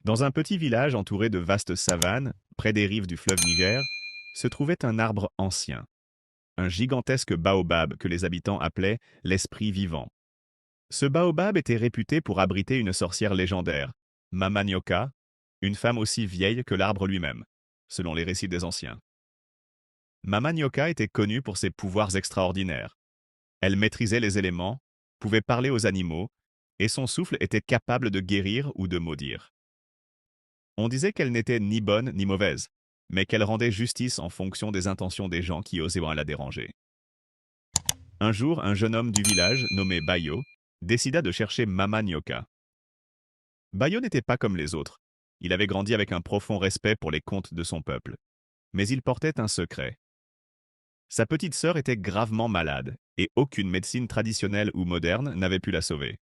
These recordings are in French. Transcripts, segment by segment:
Dans un petit village entouré de vastes savanes, près des rives du fleuve Niger, se trouvait un arbre ancien, un gigantesque baobab que les habitants appelaient l'esprit vivant. Ce baobab était réputé pour abriter une sorcière légendaire, Mama Nyoka, une femme aussi vieille que l'arbre lui-même, selon les récits des anciens. Mama Nyoka était connue pour ses pouvoirs extraordinaires. Elle maîtrisait les éléments, pouvait parler aux animaux, et son souffle était capable de guérir ou de maudire. On disait qu'elle n'était ni bonne ni mauvaise, mais qu'elle rendait justice en fonction des intentions des gens qui osaient la déranger. Un jour, un jeune homme du village, nommé Bayo, décida de chercher Mama Nyoka. Bayo n'était pas comme les autres. Il avait grandi avec un profond respect pour les contes de son peuple. Mais il portait un secret. Sa petite sœur était gravement malade, et aucune médecine traditionnelle ou moderne n'avait pu la sauver.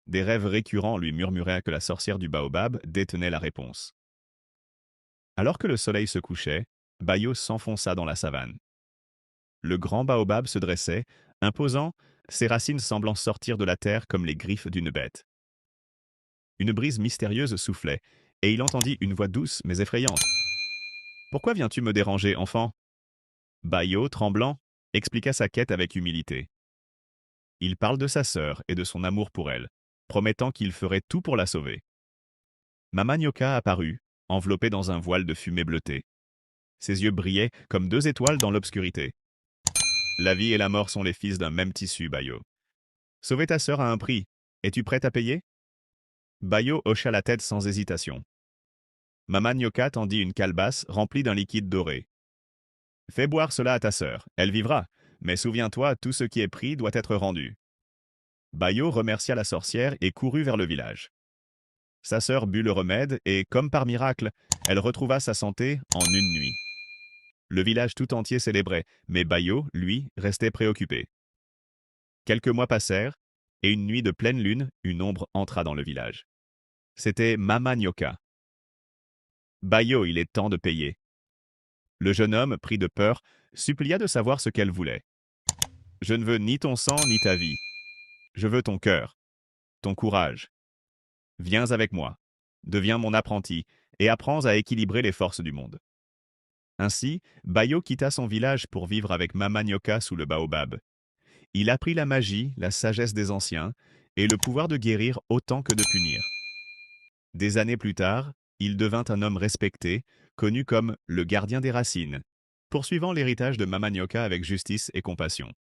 Des rêves récurrents lui murmuraient que la sorcière du baobab détenait la réponse. Alors que le soleil se couchait, Bayo s'enfonça dans la savane. Le grand baobab se dressait, imposant, ses racines semblant sortir de la terre comme les griffes d'une bête. Une brise mystérieuse soufflait, et il entendit une voix douce mais effrayante. Pourquoi viens-tu me déranger, enfant? Bayo, tremblant, expliqua sa quête avec humilité. Il parle de sa sœur et de son amour pour elle, promettant qu'il ferait tout pour la sauver. Mama Nyoka apparut, enveloppée dans un voile de fumée bleutée. Ses yeux brillaient comme deux étoiles dans l'obscurité. La vie et la mort sont les fils d'un même tissu, Bayo. Sauver ta sœur a un prix. Es-tu prête à payer? Bayo hocha la tête sans hésitation. Mama Nyoka tendit une calebasse remplie d'un liquide doré. Fais boire cela à ta sœur, elle vivra, mais souviens-toi, tout ce qui est pris doit être rendu. Bayo remercia la sorcière et courut vers le village. Sa sœur but le remède et, comme par miracle, elle retrouva sa santé en une nuit. Le village tout entier célébrait, mais Bayo, lui, restait préoccupé. Quelques mois passèrent, et une nuit de pleine lune, une ombre entra dans le village. C'était Mama Nyoka. Bayo, il est temps de payer. Le jeune homme, pris de peur, supplia de savoir ce qu'elle voulait. Je ne veux ni ton sang ni ta vie. Je veux ton cœur, ton courage. Viens avec moi, deviens mon apprenti, et apprends à équilibrer les forces du monde. Ainsi, Bayo quitta son village pour vivre avec Mama Nyoka sous le baobab. Il apprit la magie, la sagesse des anciens, et le pouvoir de guérir autant que de punir. Des années plus tard, il devint un homme respecté, connu comme le gardien des racines, poursuivant l'héritage de Mama Nyoka avec justice et compassion.